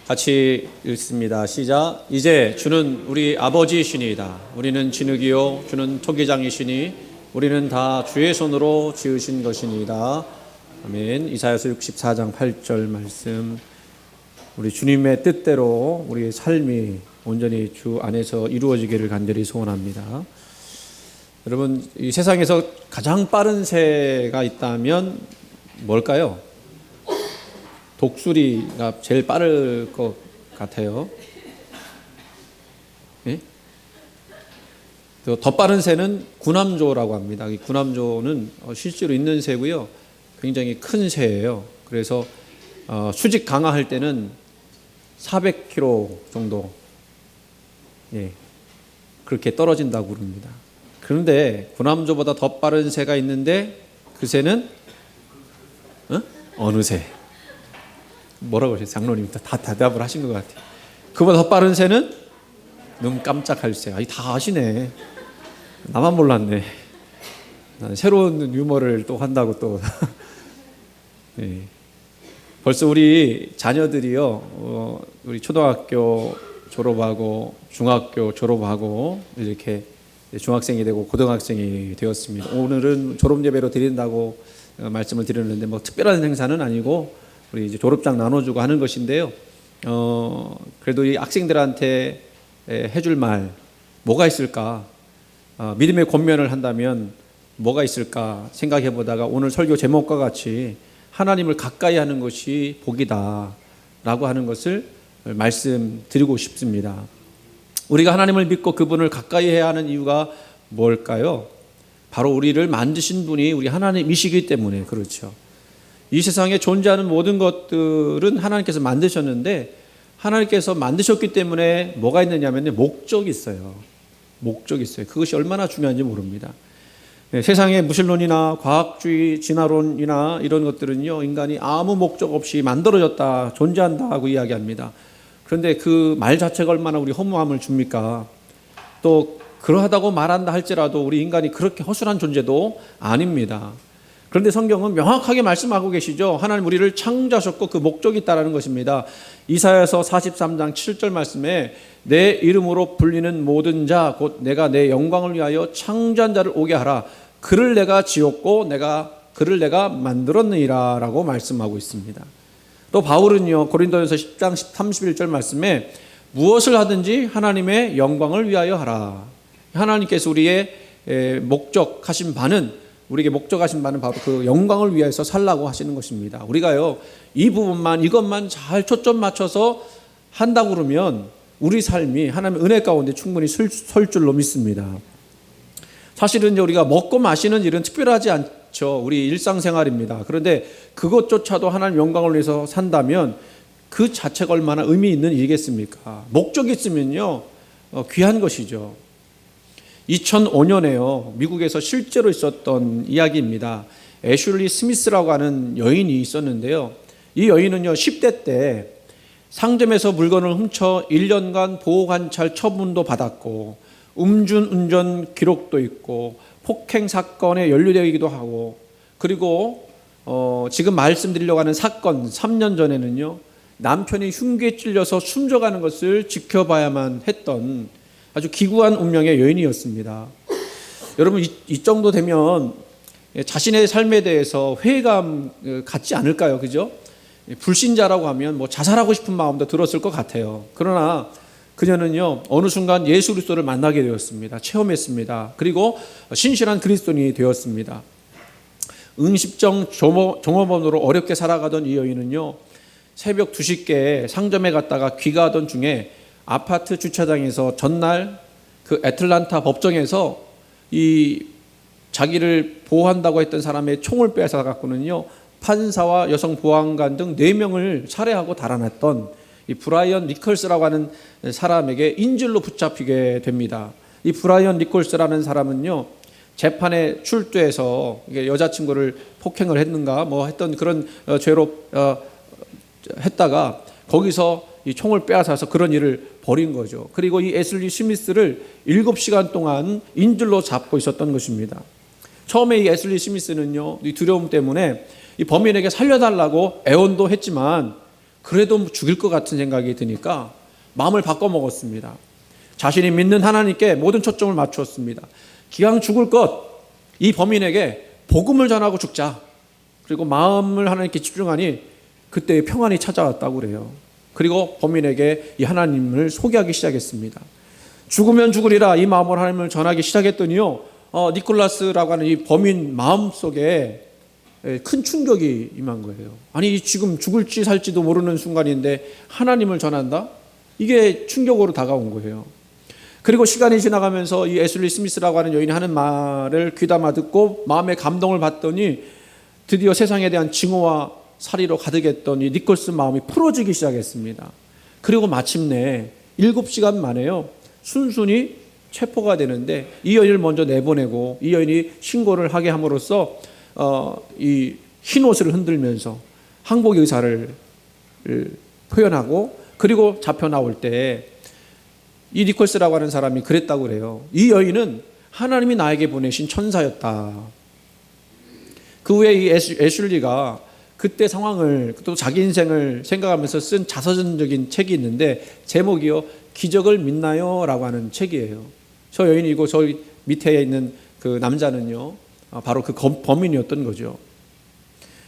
같이 읽습니다. 시작. 이제 주는 우리 아버지이시니이다. 우리는 진흙이요 주는 토기장이시니 우리는 다 주의 손으로 지으신 것이니이다. 아멘. 이사야서 64장 8절 말씀. 우리 주님의 뜻대로 우리의 삶이 온전히 주 안에서 이루어지기를 간절히 소원합니다. 여러분, 이 세상에서 가장 빠른 새가 있다면 뭘까요? 독수리가 제일 빠를 것 같아요. 예? 더 빠른 새는 구남조라고 합니다. 이 구남조는 실제로 있는 새고요. 굉장히 큰 새예요. 그래서 수직 강화할 때는 400km 정도 그렇게 떨어진다고 그럽니다. 그런데 구남조보다 더 빠른 새가 있는데 그 새는 어느 새? 뭐라고 하셨어요? 장로님 다 대답을 하신 것 같아요. 그보다 더 빠른 새는 눈 깜짝할 새. 다 아시네. 나만 몰랐네. 새로운 유머를 또 한다고 또. 네. 벌써 우리 자녀들이요, 우리 초등학교 졸업하고 중학교 졸업하고 이렇게 중학생이 되고 고등학생이 되었습니다. 오늘은 졸업 예배로 드린다고 말씀을 드렸는데 뭐 특별한 행사는 아니고 우리 이제 졸업장 나눠주고 하는 것인데요. 그래도 이 학생들한테 해줄 말 뭐가 있을까? 믿음의 권면을 한다면 뭐가 있을까 생각해 보다가 오늘 설교 제목과 같이 하나님을 가까이 하는 것이 복이다라고 하는 것을 말씀드리고 싶습니다. 우리가 하나님을 믿고 그분을 가까이 해야 하는 이유가 뭘까요? 바로 우리를 만드신 분이 우리 하나님이시기 때문에 그렇죠. 이 세상에 존재하는 모든 것들은 하나님께서 만드셨는데 하나님께서 만드셨기 때문에 뭐가 있느냐면 목적이 있어요. 목적이 있어요. 그것이 얼마나 중요한지 모릅니다. 세상의 무신론이나 과학주의, 진화론이나 이런 것들은요, 인간이 아무 목적 없이 만들어졌다, 존재한다고 이야기합니다. 그런데 그 말 자체가 얼마나 우리 허무함을 줍니까? 또 그러하다고 말한다 할지라도 우리 인간이 그렇게 허술한 존재도 아닙니다. 그런데 성경은 명확하게 말씀하고 계시죠. 하나님 우리를 창조하셨고 그 목적이 있다는 것입니다. 이사야서 43장 7절 말씀에 내 이름으로 불리는 모든 자 곧 내가 내 영광을 위하여 창조한 자를 오게 하라. 그를 내가 지었고 그를 내가 만들었느니라 라고 말씀하고 있습니다. 또 바울은요, 고린도전서 10장 31절 말씀에 무엇을 하든지 하나님의 영광을 위하여 하라. 하나님께서 우리의 목적하신 바는 우리에게 목적하신 바는 바로 그 영광을 위해서 살라고 하시는 것입니다. 우리가요, 이 부분만 이것만 잘 초점 맞춰서 한다고 그러면 우리 삶이 하나님의 은혜 가운데 충분히 설 줄로 믿습니다. 사실은 이제 우리가 먹고 마시는 일은 특별하지 않죠. 우리 일상생활입니다. 그런데 그것조차도 하나님 영광을 위해서 산다면 그 자체가 얼마나 의미 있는 일이겠습니까? 목적이 있으면요, 귀한 것이죠. 2005년에요, 미국에서 실제로 있었던 이야기입니다. 애슐리 스미스라고 하는 여인이 있었는데요. 이 여인은요, 10대 때 상점에서 물건을 훔쳐 1년간 보호관찰 처분도 받았고 음주운전 기록도 있고 폭행 사건에 연루되기도 하고, 그리고 지금 말씀드리려고 하는 사건 3년 전에는요, 남편이 흉기에 찔려서 숨져가는 것을 지켜봐야만 했던 아주 기구한 운명의 여인이었습니다. 여러분, 이 정도 되면 자신의 삶에 대해서 회의감 갖지 않을까요? 그죠? 불신자라고 하면 뭐 자살하고 싶은 마음도 들었을 것 같아요. 그러나 그녀는요, 어느 순간 예수 그리스도를 만나게 되었습니다. 체험했습니다. 그리고 신실한 그리스도인이 되었습니다. 응십정 종업원으로 어렵게 살아가던 이 여인은요, 새벽 2시께 상점에 갔다가 귀가하던 중에 아파트 주차장에서 전날 그 애틀란타 법정에서 이 자기를 보호한다고 했던 사람의 총을 빼앗아 갖고는요, 판사와 여성 보안관 등 4명을 살해하고 달아났던 이 브라이언 니콜스라고 하는 사람에게 인질로 붙잡히게 됩니다. 이 브라이언 니콜스라는 사람은요, 재판에 출두해서 여자친구를 폭행을 했는가 뭐 했던 그런 죄로 했다가 거기서 이 총을 빼앗아서 그런 일을 벌인 거죠. 그리고 이 애슐리 스미스를 7시간 동안 인질로 잡고 있었던 것입니다. 처음에 이 애슐리 스미스는요, 이 두려움 때문에 이 범인에게 살려달라고 애원도 했지만 그래도 죽일 것 같은 생각이 드니까 마음을 바꿔 먹었습니다. 자신이 믿는 하나님께 모든 초점을 맞추었습니다. 기왕 죽을 것, 이 범인에게 복음을 전하고 죽자. 그리고 마음을 하나님께 집중하니 그때 평안이 찾아왔다고 그래요. 그리고 범인에게 이 하나님을 소개하기 시작했습니다. 죽으면 죽으리라 이 마음으로 하나님을 전하기 시작했더니요, 니콜라스라고 하는 이 범인 마음속에 큰 충격이 임한 거예요. 아니 지금 죽을지 살지도 모르는 순간인데 하나님을 전한다? 이게 충격으로 다가온 거예요. 그리고 시간이 지나가면서 이 애슐리 스미스라고 하는 여인이 하는 말을 귀담아 듣고 마음의 감동을 받더니 드디어 세상에 대한 증오와 살이로 가득했던 이 니콜스 마음이 풀어지기 시작했습니다. 그리고 마침내 7시간 만에요, 순순히 체포가 되는데 이 여인을 먼저 내보내고 이 여인이 신고를 하게 함으로써 이 흰옷을 흔들면서 항복 의사를 표현하고, 그리고 잡혀 나올 때 이 니콜스라고 하는 사람이 그랬다고 그래요. 이 여인은 하나님이 나에게 보내신 천사였다. 그 후에 이 애슐리가 그때 상황을 또 자기 인생을 생각하면서 쓴 자서전적인 책이 있는데 제목이요, 기적을 믿나요? 라고 하는 책이에요. 저 여인이고 저 밑에 있는 그 남자는요, 바로 그 범인이었던 거죠.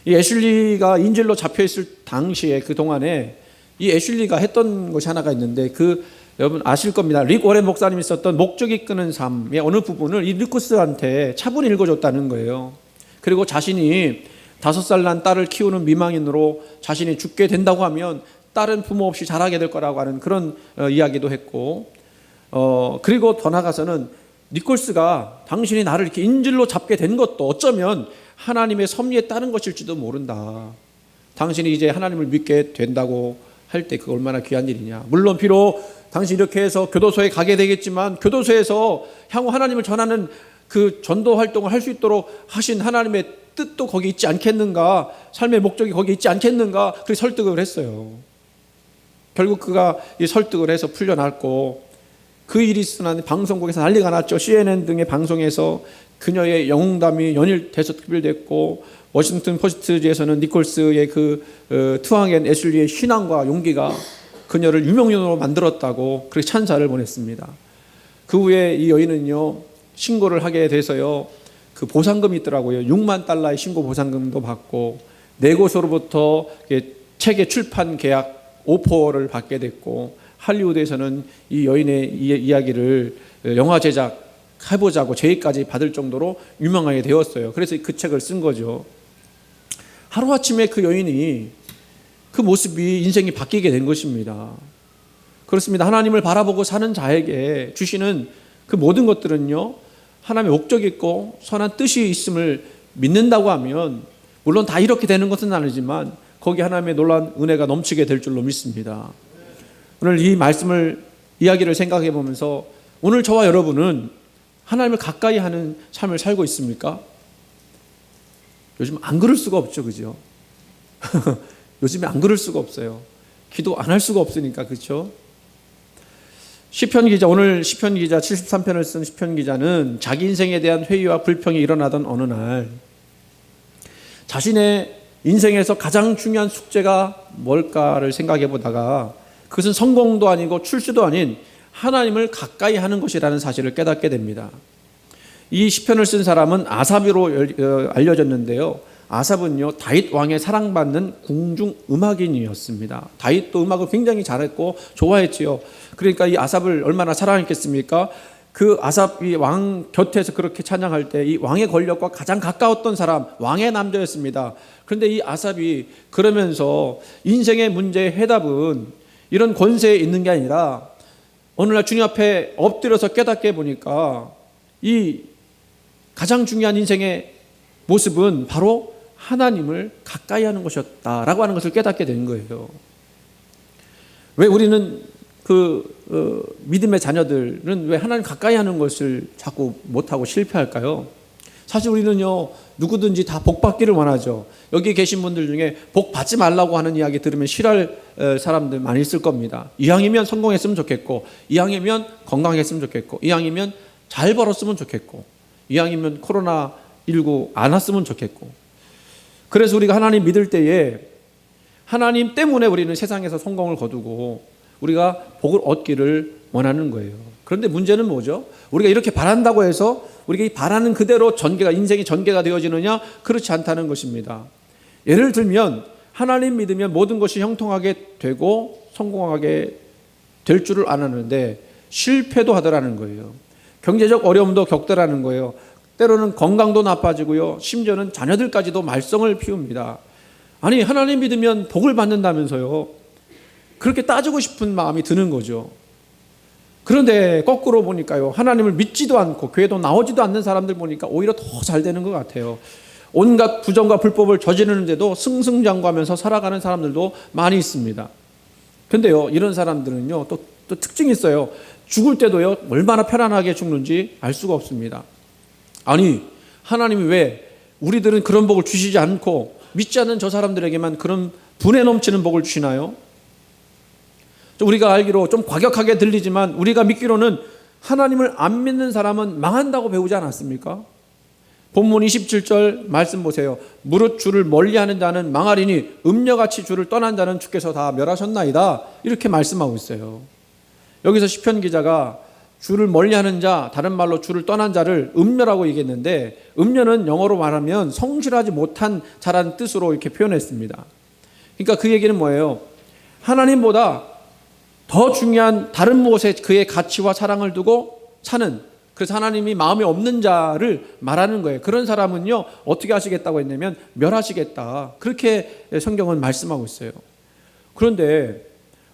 이 애슐리가 인질로 잡혀있을 당시에 그 동안에 이 애슐리가 했던 것이 하나가 있는데, 여러분 아실 겁니다. 릭 워렌 목사님이 썼던 목적이 끄는 삶의 어느 부분을 이 니콜스한테 차분히 읽어줬다는 거예요. 그리고 자신이 5살 난 딸을 키우는 미망인으로 자신이 죽게 된다고 하면 딸은 부모 없이 자라게 될 거라고 하는 그런 이야기도 했고, 그리고 더 나아가서는 니콜스가 당신이 나를 이렇게 인질로 잡게 된 것도 어쩌면 하나님의 섭리에 따른 것일지도 모른다. 당신이 이제 하나님을 믿게 된다고 할 때 그거 얼마나 귀한 일이냐. 물론 비록 당신이 이렇게 해서 교도소에 가게 되겠지만 교도소에서 향후 하나님을 전하는 그 전도 활동을 할 수 있도록 하신 하나님의 뜻도 거기 있지 않겠는가, 삶의 목적이 거기 있지 않겠는가, 그렇게 설득을 했어요. 결국 그가 설득을 해서 풀려났고, 그 일이 있으나 방송국에서 난리가 났죠. CNN 등의 방송에서 그녀의 영웅담이 연일돼서 특별됐고, 워싱턴 포스트지에서는 니콜스의 투항한 애슐리의 신앙과 용기가 그녀를 유명인으로 만들었다고 그렇게 찬사를 보냈습니다. 그 후에 이 여인은요, 신고를 하게 돼서요, 그 보상금이 있더라고요. 6만 달러의 신고 보상금도 받고, 네 곳으로부터 책의 출판 계약 오퍼를 받게 됐고, 할리우드에서는 이 여인의 이야기를 영화 제작해보자고 제의까지 받을 정도로 유명하게 되었어요. 그래서 그 책을 쓴 거죠. 하루아침에 그 여인이 그 모습이 인생이 바뀌게 된 것입니다. 그렇습니다. 하나님을 바라보고 사는 자에게 주시는 그 모든 것들은요, 하나님의 목적이 있고 선한 뜻이 있음을 믿는다고 하면 물론 다 이렇게 되는 것은 아니지만 거기 하나님의 놀라운 은혜가 넘치게 될 줄로 믿습니다. 오늘 이 이야기를 생각해 보면서 오늘 저와 여러분은 하나님을 가까이 하는 삶을 살고 있습니까? 요즘 안 그럴 수가 없죠, 그죠? 요즘에 안 그럴 수가 없어요. 기도 안 할 수가 없으니까, 그렇죠? 시편 기자, 오늘 시편 기자 73편을 쓴 시편 기자는 자기 인생에 대한 회의와 불평이 일어나던 어느 날 자신의 인생에서 가장 중요한 숙제가 뭘까를 생각해 보다가 그것은 성공도 아니고 출세도 아닌 하나님을 가까이 하는 것이라는 사실을 깨닫게 됩니다. 이 시편을 쓴 사람은 아삽으로 알려졌는데요. 아삽은요, 다윗 왕의 사랑받는 궁중 음악인이었습니다. 다윗도 음악을 굉장히 잘했고 좋아했지요. 그러니까 이 아삽을 얼마나 사랑했겠습니까? 그 아삽이 왕 곁에서 그렇게 찬양할 때 이 왕의 권력과 가장 가까웠던 사람, 왕의 남자였습니다. 그런데 이 아삽이 그러면서 인생의 문제의 해답은 이런 권세에 있는 게 아니라 어느 날 주님 앞에 엎드려서 깨닫게 보니까 이 가장 중요한 인생의 모습은 바로 하나님을 가까이 하는 것이었다라고 하는 것을 깨닫게 된 거예요. 왜 우리는 믿음의 자녀들은 왜 하나님 가까이 하는 것을 자꾸 못하고 실패할까요? 사실 우리는요, 누구든지 다 복 받기를 원하죠. 여기 계신 분들 중에 복 받지 말라고 하는 이야기 들으면 싫어할 사람들 많이 있을 겁니다. 이왕이면 성공했으면 좋겠고, 이왕이면 건강했으면 좋겠고, 이왕이면 잘 벌었으면 좋겠고, 이왕이면 코로나19 안 왔으면 좋겠고. 그래서 우리가 하나님 믿을 때에 하나님 때문에 우리는 세상에서 성공을 거두고 우리가 복을 얻기를 원하는 거예요. 그런데 문제는 뭐죠? 우리가 이렇게 바란다고 해서 우리가 이 바라는 그대로 인생이 전개가 되어지느냐? 그렇지 않다는 것입니다. 예를 들면 하나님 믿으면 모든 것이 형통하게 되고 성공하게 될 줄을 아는데 실패도 하더라는 거예요. 경제적 어려움도 겪더라는 거예요. 때로는 건강도 나빠지고요. 심지어는 자녀들까지도 말썽을 피웁니다. 아니, 하나님 믿으면 복을 받는다면서요. 그렇게 따지고 싶은 마음이 드는 거죠. 그런데 거꾸로 보니까요, 하나님을 믿지도 않고 교회도 나오지도 않는 사람들 보니까 오히려 더 잘 되는 것 같아요. 온갖 부정과 불법을 저지르는데도 승승장구하면서 살아가는 사람들도 많이 있습니다. 근데요, 이런 사람들은요, 또 특징이 있어요. 죽을 때도요, 얼마나 편안하게 죽는지 알 수가 없습니다. 아니, 하나님이 왜 우리들은 그런 복을 주시지 않고 믿지 않는 저 사람들에게만 그런 분에 넘치는 복을 주시나요? 우리가 알기로 좀 과격하게 들리지만 우리가 믿기로는 하나님을 안 믿는 사람은 망한다고 배우지 않았습니까? 본문 27절 말씀 보세요. 무릇 주를 멀리하는 자는 망하리니 음녀같이 주를 떠난 자는 주께서 다 멸하셨나이다. 이렇게 말씀하고 있어요. 여기서 시편 기자가 주를 멀리하는 자, 다른 말로 주를 떠난 자를 음녀라고 얘기했는데, 음녀는 영어로 말하면 성실하지 못한 자라는 뜻으로 이렇게 표현했습니다. 그러니까 그 얘기는 뭐예요? 하나님보다 더 중요한 다른 무엇에 그의 가치와 사랑을 두고 사는, 그래서 하나님이 마음에 없는 자를 말하는 거예요. 그런 사람은요, 어떻게 하시겠다고 했냐면 멸하시겠다, 그렇게 성경은 말씀하고 있어요. 그런데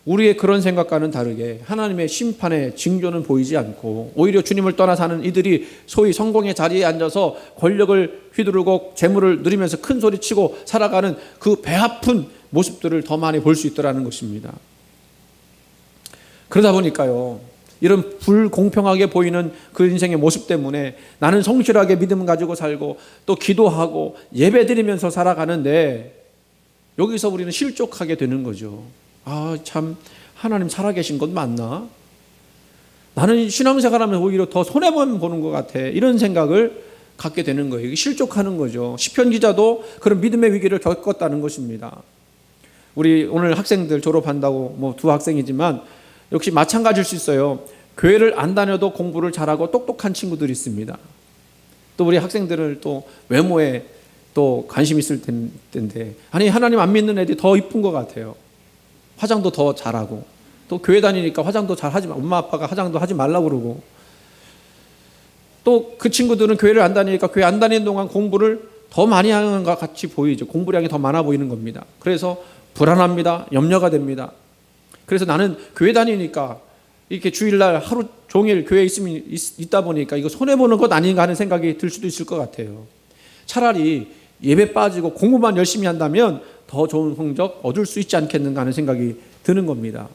우리의 그런 생각과는 다르게 하나님의 심판의 징조는 보이지 않고 오히려 주님을 떠나 사는 이들이 소위 성공의 자리에 앉아서 권력을 휘두르고 재물을 누리면서 큰 소리치고 살아가는 그 배 아픈 모습들을 더 많이 볼 수 있더라는 것입니다. 그러다 보니까요, 이런 불공평하게 보이는 그 인생의 모습 때문에 나는 성실하게 믿음을 가지고 살고 또 기도하고 예배드리면서 살아가는데 여기서 우리는 실족하게 되는 거죠. 아, 참 하나님 살아계신 것 맞나? 나는 신앙생활하면 오히려 더 손해만 보는 것 같아. 이런 생각을 갖게 되는 거예요. 이게 실족하는 거죠. 시편 기자도 그런 믿음의 위기를 겪었다는 것입니다. 우리 오늘 학생들 졸업한다고 뭐 두 학생이지만 역시 마찬가지일 수 있어요. 교회를 안 다녀도 공부를 잘하고 똑똑한 친구들이 있습니다. 또 우리 학생들을 또 외모에 또 관심 있을 텐데, 아니 하나님 안 믿는 애들이 더 이쁜 것 같아요. 화장도 더 잘하고, 또 교회 다니니까 화장도 잘 하지 마, 엄마 아빠가 화장도 하지 말라고 그러고, 또 그 친구들은 교회를 안 다니니까 교회 안 다니는 동안 공부를 더 많이 하는 것 같이 보이죠. 공부량이 더 많아 보이는 겁니다. 그래서 불안합니다. 염려가 됩니다. 그래서 나는 교회 다니니까 이렇게 주일날 하루 종일 교회에 있다 보니까 이거 손해보는 것 아닌가 하는 생각이 들 수도 있을 것 같아요. 차라리 예배 빠지고 공부만 열심히 한다면 더 좋은 성적 얻을 수 있지 않겠는가 하는 생각이 드는 겁니다.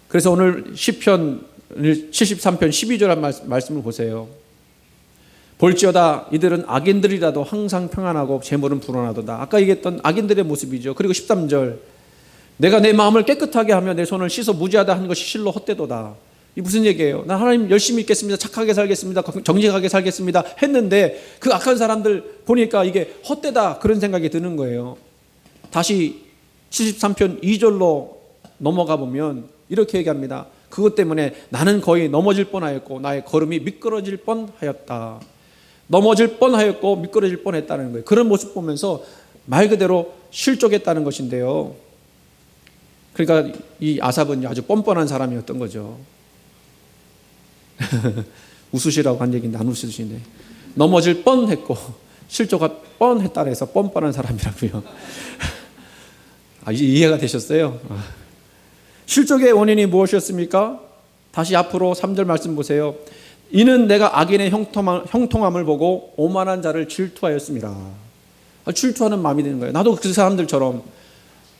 그래서 오늘 시편 73편 12절 말씀을 보세요. 볼지어다 이들은 악인들이라도 항상 평안하고 재물은 불어나도다. 아까 얘기했던 악인들의 모습이죠. 그리고 13절, 내가 내 마음을 깨끗하게 하며 내 손을 씻어 무지하다 한 것이 실로 헛되도다. 이 무슨 얘기예요? 난 하나님 열심히 믿겠습니다. 착하게 살겠습니다. 정직하게 살겠습니다. 했는데 그 악한 사람들 보니까 이게 헛되다, 그런 생각이 드는 거예요. 다시 73편 2절로 넘어가 보면 이렇게 얘기합니다. 그것 때문에 나는 거의 넘어질 뻔하였고 나의 걸음이 미끄러질 뻔하였다. 넘어질 뻔하였고 미끄러질 뻔했다는 거예요. 그런 모습 보면서 말 그대로 실족했다는 것인데요. 그러니까 이 아삽은 아주 뻔뻔한 사람이었던 거죠. 웃으시라고 한 얘기인데 안 웃으시네. 넘어질 뻔했고 실족할 뻔했다 해서 뻔뻔한 사람이라고요. 이해가 되셨어요? 실족의 원인이 무엇이었습니까? 다시 앞으로 3절 말씀 보세요. 이는 내가 악인의 형통함을 보고 오만한 자를 질투하였습니다. 질투하는 마음이 드는 거예요. 나도 그 사람들처럼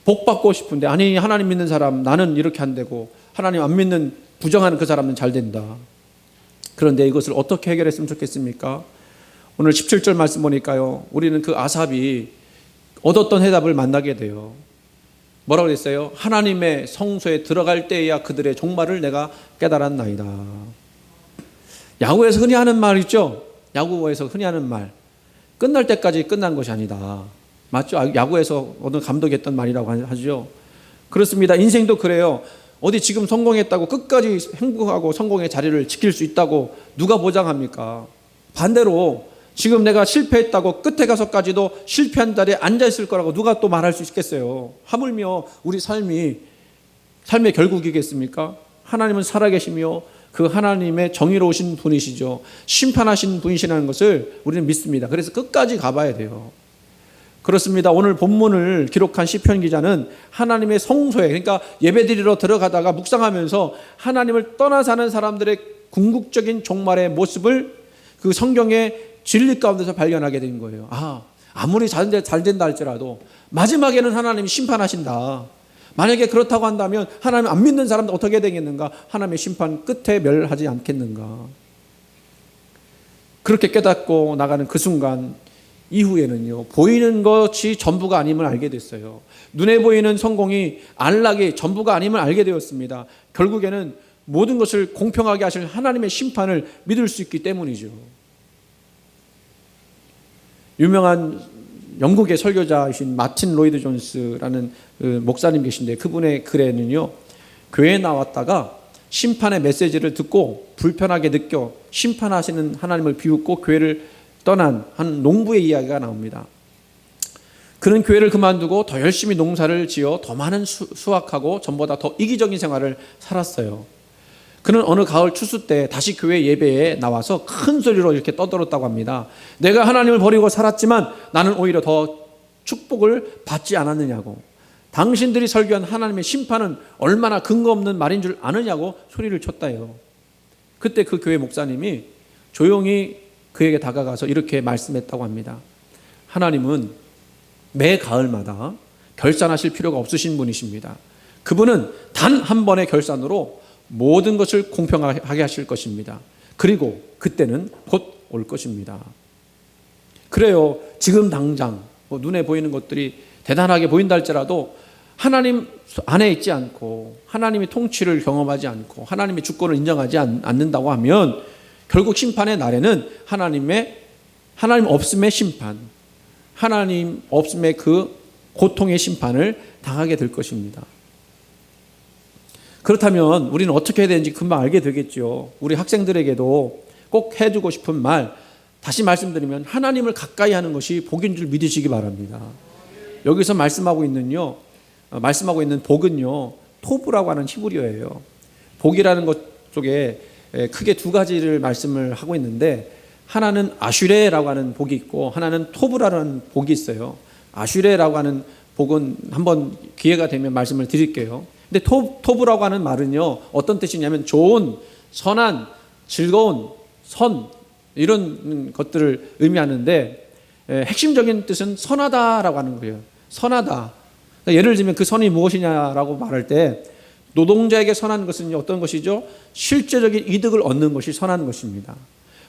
복 받고 싶은데, 아니 하나님 믿는 사람 나는 이렇게 안 되고 하나님 안 믿는 부정하는 그 사람은 잘 된다. 그런데 이것을 어떻게 해결했으면 좋겠습니까? 오늘 17절 말씀 보니까요, 우리는 그 아삽이 얻었던 해답을 만나게 돼요. 뭐라고 그랬어요? 하나님의 성소에 들어갈 때에야 그들의 종말을 내가 깨달았나이다. 야구에서 흔히 하는 말 있죠? 야구에서 흔히 하는 말, 끝날 때까지 끝난 것이 아니다. 맞죠? 야구에서 어느 감독이 했던 말이라고 하죠. 그렇습니다. 인생도 그래요. 어디 지금 성공했다고 끝까지 행복하고 성공의 자리를 지킬 수 있다고 누가 보장합니까? 반대로 지금 내가 실패했다고 끝에 가서까지도 실패한 자리에 앉아있을 거라고 누가 또 말할 수 있겠어요? 하물며 우리 삶의 결국이겠습니까? 하나님은 살아계시며 그 하나님의 정의로우신 분이시죠. 심판하신 분이시라는 것을 우리는 믿습니다. 그래서 끝까지 가봐야 돼요. 그렇습니다. 오늘 본문을 기록한 시편 기자는 하나님의 성소에, 그러니까 예배드리러 들어가다가 묵상하면서 하나님을 떠나 사는 사람들의 궁극적인 종말의 모습을 그 성경의 진리 가운데서 발견하게 된 거예요. 아무리 잘 된다 할지라도 마지막에는 하나님이 심판하신다. 만약에 그렇다고 한다면 하나님 안 믿는 사람들 어떻게 되겠는가? 하나님의 심판 끝에 멸하지 않겠는가? 그렇게 깨닫고 나가는 그 순간 이후에는요, 보이는 것이 전부가 아님을 알게 됐어요. 눈에 보이는 성공이 안락이 전부가 아님을 알게 되었습니다. 결국에는 모든 것을 공평하게 하실 하나님의 심판을 믿을 수 있기 때문이죠. 유명한 영국의 설교자이신 마틴 로이드 존스라는 목사님 계신데, 그분의 글에는요, 교회에 나왔다가 심판의 메시지를 듣고 불편하게 느껴 심판하시는 하나님을 비웃고 교회를 떠난 한 농부의 이야기가 나옵니다. 그는 교회를 그만두고 더 열심히 농사를 지어 더 많은 수확하고 전보다 더 이기적인 생활을 살았어요. 그는 어느 가을 추수 때 다시 교회 예배에 나와서 큰 소리로 이렇게 떠들었다고 합니다. 내가 하나님을 버리고 살았지만 나는 오히려 더 축복을 받지 않았느냐고. 당신들이 설교한 하나님의 심판은 얼마나 근거 없는 말인 줄 아느냐고 소리를 쳤다요. 그때 그 교회 목사님이 조용히 그에게 다가가서 이렇게 말씀했다고 합니다. 하나님은 매 가을마다 결산하실 필요가 없으신 분이십니다. 그분은 단 한 번의 결산으로 모든 것을 공평하게 하실 것입니다. 그리고 그때는 곧 올 것입니다. 그래요. 지금 당장 눈에 보이는 것들이 대단하게 보인다 할지라도 하나님 안에 있지 않고 하나님의 통치를 경험하지 않고 하나님의 주권을 인정하지 않는다고 하면 결국 심판의 날에는 하나님 없음의 심판, 하나님 없음의 그 고통의 심판을 당하게 될 것입니다. 그렇다면 우리는 어떻게 해야 되는지 금방 알게 되겠죠. 우리 학생들에게도 꼭 해주고 싶은 말, 다시 말씀드리면 하나님을 가까이 하는 것이 복인 줄 믿으시기 바랍니다. 여기서 말씀하고 있는 복은요, 토브라고 하는 히브리어예요. 복이라는 것 속에 크게 두 가지를 말씀을 하고 있는데, 하나는 아슈레라고 하는 복이 있고 하나는 토브라는 복이 있어요. 아슈레라고 하는 복은 한번 기회가 되면 말씀을 드릴게요. 근데 토브라고 하는 말은요, 어떤 뜻이냐면 좋은, 선한, 즐거운, 선, 이런 것들을 의미하는데, 핵심적인 뜻은 선하다라고 하는 거예요. 선하다. 그러니까 예를 들면 그 선이 무엇이냐라고 말할 때, 노동자에게 선한 것은 어떤 것이죠? 실제적인 이득을 얻는 것이 선한 것입니다.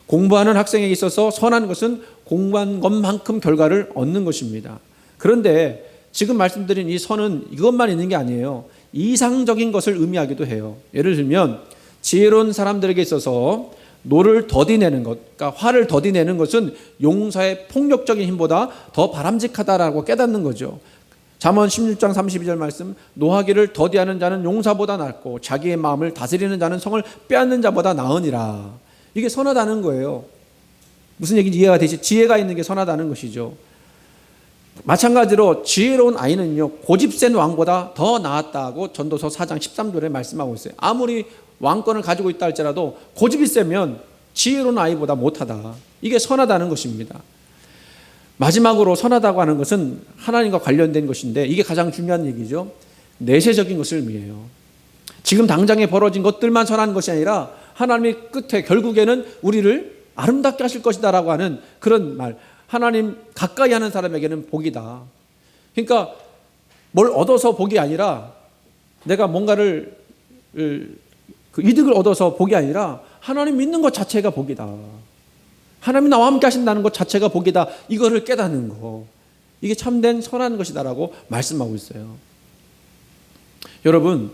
공부하는 학생에게 있어서 선한 것은 공부한 것만큼 결과를 얻는 것입니다. 그런데 지금 말씀드린 이 선은 이것만 있는 게 아니에요. 이상적인 것을 의미하기도 해요. 예를 들면 지혜로운 사람들에게 있어서 노를 더디내는 것, 그러니까 화를 더디내는 것은 용사의 폭력적인 힘보다 더 바람직하다라고 깨닫는 거죠. 잠언 16장 32절 말씀, 노하기를 더디하는 자는 용사보다 낫고 자기의 마음을 다스리는 자는 성을 빼앗는 자보다 나으니라. 이게 선하다는 거예요. 무슨 얘기인지 이해가 되시? 지혜가 있는 게 선하다는 것이죠. 마찬가지로 지혜로운 아이는요, 고집센 왕보다 더 나았다고 전도서 4장 13절에 말씀하고 있어요. 아무리 왕권을 가지고 있다 할지라도 고집이 세면 지혜로운 아이보다 못하다. 이게 선하다는 것입니다. 마지막으로 선하다고 하는 것은 하나님과 관련된 것인데, 이게 가장 중요한 얘기죠. 내세적인 것을 의미해요. 지금 당장에 벌어진 것들만 선한 것이 아니라 하나님이 끝에 결국에는 우리를 아름답게 하실 것이다 라고 하는 그런 말, 하나님 가까이 하는 사람에게는 복이다. 그러니까 뭘 얻어서 복이 아니라, 내가 뭔가를 그 이득을 얻어서 복이 아니라 하나님 믿는 것 자체가 복이다. 하나님 나와 함께 하신다는 것 자체가 복이다. 이거를 깨닫는 거, 이게 참된 선한 것이다라고 말씀하고 있어요. 여러분,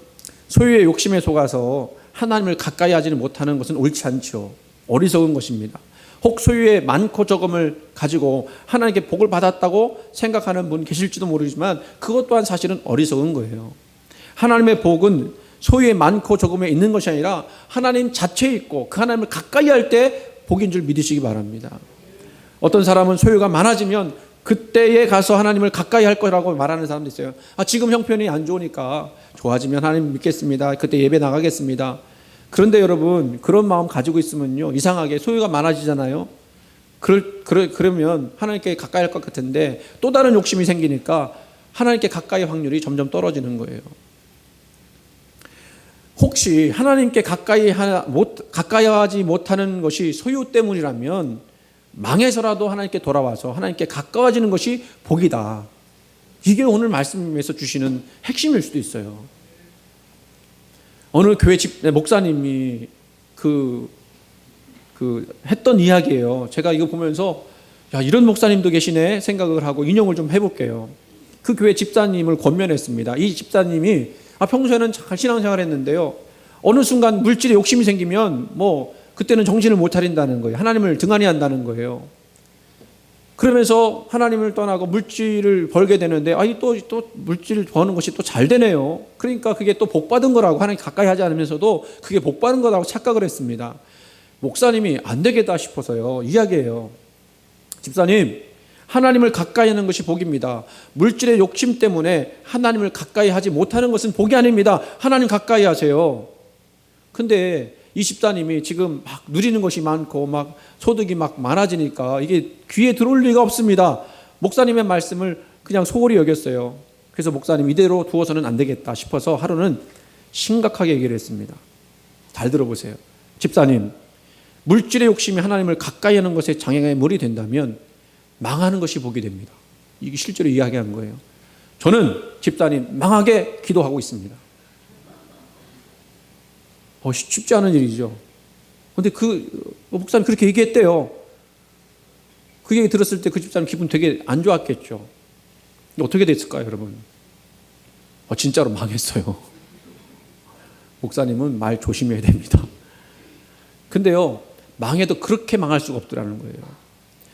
소유의 욕심에 속아서 하나님을 가까이 하지는 못하는 것은 옳지 않죠. 어리석은 것입니다. 혹 소유의 많고 적음을 가지고 하나님께 복을 받았다고 생각하는 분 계실지도 모르지만 그것 또한 사실은 어리석은 거예요. 하나님의 복은 소유의 많고 적음에 있는 것이 아니라 하나님 자체에 있고 그 하나님을 가까이 할 때 복인 줄 믿으시기 바랍니다. 어떤 사람은 소유가 많아지면 그때에 가서 하나님을 가까이 할 거라고 말하는 사람도 있어요. 지금 형편이 안 좋으니까 좋아지면 하나님 믿겠습니다. 그때 예배 나가겠습니다. 그런데 여러분, 그런 마음 가지고 있으면요, 이상하게 소유가 많아지잖아요. 그러면 하나님께 가까이 할 것 같은데 또 다른 욕심이 생기니까 하나님께 가까이 확률이 점점 떨어지는 거예요. 혹시 하나님께 가까이 하지 못하는 것이 소유 때문이라면 망해서라도 하나님께 돌아와서 하나님께 가까워지는 것이 복이다. 이게 오늘 말씀에서 주시는 핵심일 수도 있어요. 어느 교회 목사님이 했던 이야기예요. 제가 이거 보면서 야, 이런 목사님도 계시네 생각을 하고 인용을 좀 해볼게요. 그 교회 집사님을 권면했습니다. 이 집사님이 평소에는 잘 신앙생활 했는데요, 어느 순간 물질에 욕심이 생기면 그때는 정신을 못 차린다는 거예요. 하나님을 등한히 한다는 거예요. 그러면서 하나님을 떠나고 물질을 벌게 되는데 또 물질을 버는 것이 또 잘 되네요. 그러니까 그게 또 복받은 거라고, 하나님 가까이 하지 않으면서도 그게 복받은 거라고 착각을 했습니다. 목사님이 안 되겠다 싶어서요, 이야기해요. 집사님, 하나님을 가까이 하는 것이 복입니다. 물질의 욕심 때문에 하나님을 가까이 하지 못하는 것은 복이 아닙니다. 하나님 가까이 하세요. 근데 이 집사님이 지금 막 누리는 것이 많고 막 소득이 막 많아지니까 이게 귀에 들어올 리가 없습니다. 목사님의 말씀을 그냥 소홀히 여겼어요. 그래서 목사님 이대로 두어서는 안 되겠다 싶어서 하루는 심각하게 얘기를 했습니다. 잘 들어보세요. 집사님, 물질의 욕심이 하나님을 가까이 하는 것에 장애가 물이 된다면 망하는 것이 복이 됩니다. 이게 실제로 이야기한 거예요. 저는 집사님 망하게 기도하고 있습니다. 쉽지 않은 일이죠. 그런데 목사님 그렇게 얘기했대요. 그 얘기 들었을 때 그 집사님 기분 되게 안 좋았겠죠. 어떻게 됐을까요, 여러분? 진짜로 망했어요. 목사님은 말 조심해야 됩니다. 근데요, 망해도 그렇게 망할 수가 없더라는 거예요.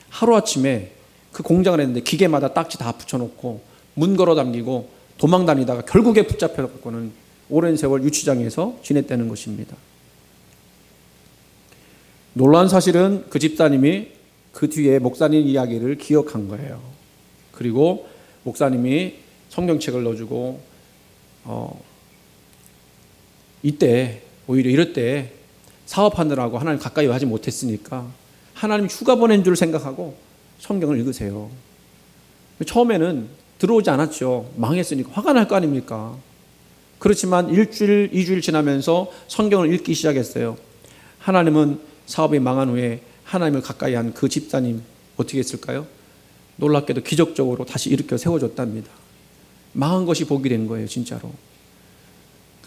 하루아침에 그 공장을 했는데 기계마다 딱지 다 붙여놓고 문 걸어 담기고 도망 다니다가 결국에 붙잡혀갖고는 오랜 세월 유치장에서 지냈다는 것입니다. 놀라운 사실은 그 집사님이 그 뒤에 목사님 이야기를 기억한 거예요. 그리고 목사님이 성경책을 넣어주고 이때 오히려 이럴 때 사업하느라고 하나님 가까이 하지 못했으니까 하나님 휴가 보낸 줄 생각하고 성경을 읽으세요. 처음에는 들어오지 않았죠. 망했으니까 화가 날 거 아닙니까? 그렇지만 1주일, 2주일 지나면서 성경을 읽기 시작했어요. 하나님은 사업이 망한 후에 하나님을 가까이 한 그 집사님 어떻게 했을까요? 놀랍게도 기적적으로 다시 일으켜 세워줬답니다. 망한 것이 복이 된 거예요, 진짜로.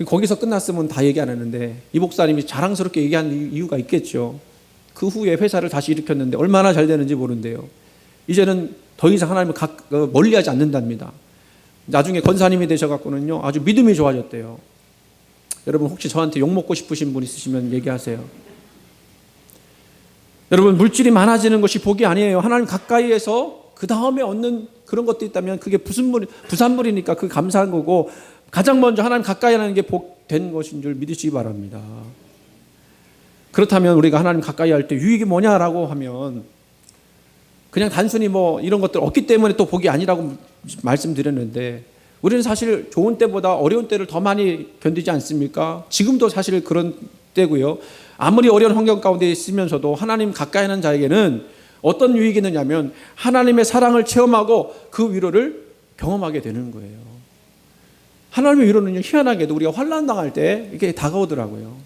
거기서 끝났으면 다 얘기 안 했는데 이 목사님이 자랑스럽게 얘기한 이유가 있겠죠. 그 후에 회사를 다시 일으켰는데 얼마나 잘 되는지 모른대요. 이제는 더 이상 하나님을 멀리하지 않는답니다. 나중에 권사님이 되셔갖고는요, 아주 믿음이 좋아졌대요. 여러분 혹시 저한테 욕먹고 싶으신 분 있으시면 얘기하세요. 여러분, 물질이 많아지는 것이 복이 아니에요. 하나님 가까이에서 그 다음에 얻는 그런 것도 있다면 그게 부산물이니까 그 감사한 거고, 가장 먼저 하나님 가까이 하는 게 복된 것인 줄 믿으시기 바랍니다. 그렇다면 우리가 하나님 가까이 할 때 유익이 뭐냐라고 하면 그냥 단순히 이런 것들 얻기 때문에 또 복이 아니라고 말씀드렸는데, 우리는 사실 좋은 때보다 어려운 때를 더 많이 견디지 않습니까? 지금도 사실 그런 때고요. 아무리 어려운 환경 가운데 있으면서도 하나님 가까이 하는 자에게는 어떤 유익이 있느냐면 하나님의 사랑을 체험하고 그 위로를 경험하게 되는 거예요. 하나님의 위로는요, 희한하게도 우리가 환난 당할 때 이게 다가오더라고요.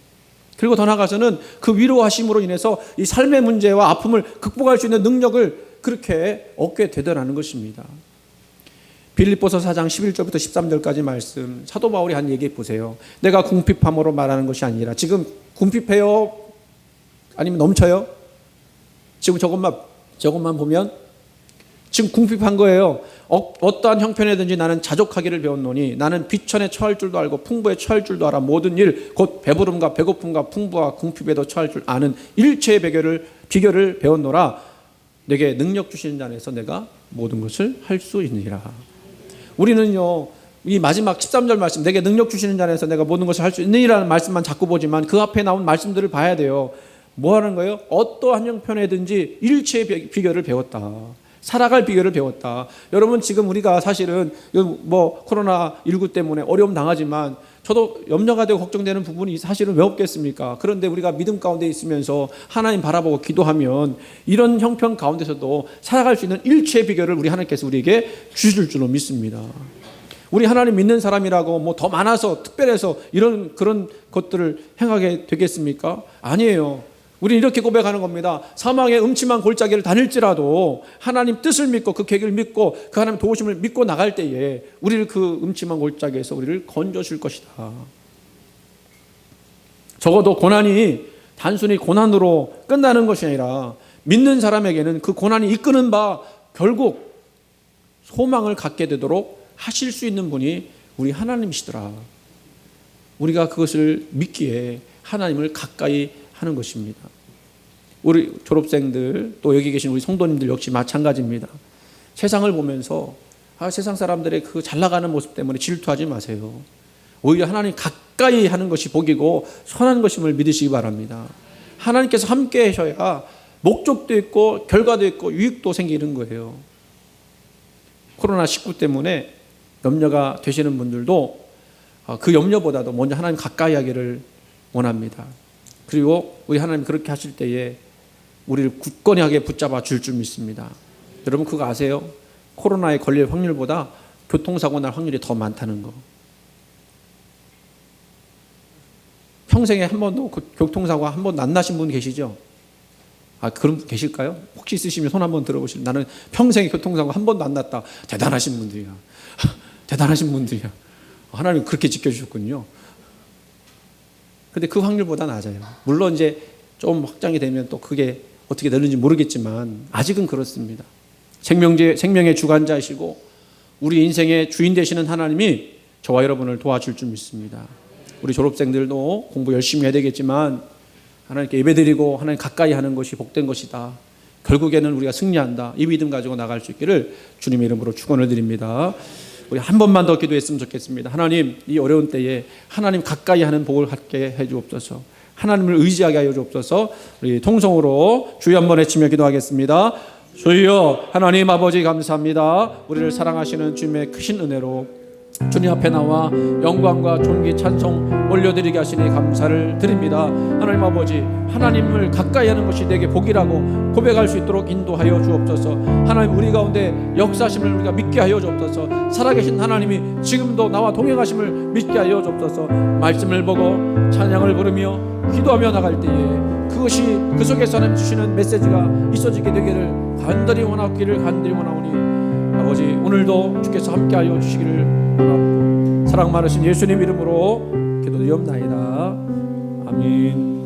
그리고 더 나아가서는 그 위로하심으로 인해서 이 삶의 문제와 아픔을 극복할 수 있는 능력을 그렇게 얻게 되더라는 것입니다. 빌립보서 4장 11절부터 13절까지 말씀, 사도 바울이 한 얘기 보세요. 내가 궁핍함으로 말하는 것이 아니라, 지금 궁핍해요? 아니면 넘쳐요? 지금 저것만 보면 지금 궁핍한 거예요. 어떠한 형편이든지 나는 자족하기를 배웠노니 나는 비천에 처할 줄도 알고 풍부에 처할 줄도 알아. 모든 일 곧 배부름과 배고픔과 풍부와 궁핍에도 처할 줄 아는 일체의 비결을 배웠노라. 내게 능력 주시는 자 안에서 내가 모든 것을 할 수 있느니라. 우리는요, 이 마지막 13절 말씀, 내게 능력 주시는 자 안에서 내가 모든 것을 할 수 있느니라는 말씀만 자꾸 보지만 그 앞에 나온 말씀들을 봐야 돼요. 뭐 하는 거예요? 어떠한 형편이든지 일체의 비결을 배웠다. 살아갈 비결을 배웠다. 여러분, 지금 우리가 사실은 뭐 코로나19 때문에 어려움 당하지만 저도 염려가 되고 걱정되는 부분이 사실은 왜 없겠습니까? 그런데 우리가 믿음 가운데 있으면서 하나님 바라보고 기도하면 이런 형편 가운데서도 살아갈 수 있는 일체의 비결을 우리 하나님께서 우리에게 주실 줄로 믿습니다. 우리 하나님 믿는 사람이라고 뭐 더 많아서 특별해서 그런 것들을 행하게 되겠습니까? 아니에요. 우리는 이렇게 고백하는 겁니다. 사망의 음침한 골짜기를 다닐지라도 하나님 뜻을 믿고 그 계획을 믿고 그 하나님 도우심을 믿고 나갈 때에 우리를 그 음침한 골짜기에서 우리를 건져줄 것이다. 적어도 고난이 단순히 고난으로 끝나는 것이 아니라 믿는 사람에게는 그 고난이 이끄는 바 결국 소망을 갖게 되도록 하실 수 있는 분이 우리 하나님이시더라. 우리가 그것을 믿기에 하나님을 가까이 하는 것입니다. 우리 졸업생들 또 여기 계신 우리 성도님들 역시 마찬가지입니다. 세상을 보면서 세상 사람들의 그 잘 나가는 모습 때문에 질투하지 마세요. 오히려 하나님 가까이 하는 것이 복이고 선한 것임을 믿으시기 바랍니다. 하나님께서 함께 하셔야 목적도 있고 결과도 있고 유익도 생기는 거예요. 코로나19 때문에 염려가 되시는 분들도 그 염려보다도 먼저 하나님 가까이 하기를 원합니다. 그리고 우리 하나님 그렇게 하실 때에 우리를 굳건하게 붙잡아 줄 줄 믿습니다. 여러분 그거 아세요? 코로나에 걸릴 확률보다 교통사고 날 확률이 더 많다는 거. 평생에 한 번도 교통사고가 한 번도 안 나신 분 계시죠? 그럼 계실까요? 혹시 있으시면 손 한번 들어보실래요? 나는 평생에 교통사고 한 번도 안 났다. 대단하신 분들이야. 대단하신 분들이야. 하나님 그렇게 지켜주셨군요. 근데 그 확률보다 낮아요. 물론 이제 좀 확장이 되면 또 그게 어떻게 되는지 모르겠지만 아직은 그렇습니다. 생명의 주관자이시고 우리 인생의 주인 되시는 하나님이 저와 여러분을 도와줄 줄 믿습니다. 우리 졸업생들도 공부 열심히 해야 되겠지만 하나님께 예배드리고 하나님 가까이 하는 것이 복된 것이다. 결국에는 우리가 승리한다. 이 믿음 가지고 나갈 수 있기를 주님의 이름으로 축원을 드립니다. 우리 한 번만 더 기도했으면 좋겠습니다. 하나님, 이 어려운 때에 하나님 가까이 하는 복을 갖게 해 주옵소서. 하나님을 의지하게 하여 주옵소서. 우리 통성으로 주여 한번 외치며 기도하겠습니다. 주여 하나님 아버지 감사합니다. 우리를 사랑하시는 주님의 크신 은혜로 주님 앞에 나와 영광과 존귀 찬송 올려드리게 하시니 감사를 드립니다. 하나님 아버지, 하나님을 가까이 하는 것이 내게 복이라고 고백할 수 있도록 인도하여 주옵소서. 하나님 우리 가운데 역사심을 우리가 믿게 하여 주옵소서. 살아계신 하나님이 지금도 나와 동행하심을 믿게 하여 주옵소서. 말씀을 보고 찬양을 부르며 기도하며 나갈 때에 그것이 그 속에서 하나님 주시는 메시지가 있어지게 되기를 간절히 원하오니 아버지, 오늘도 주께서 함께하여 주시기를 원합니다. 사랑 많으신 예수님 이름으로 기도드리옵나이다. 아멘.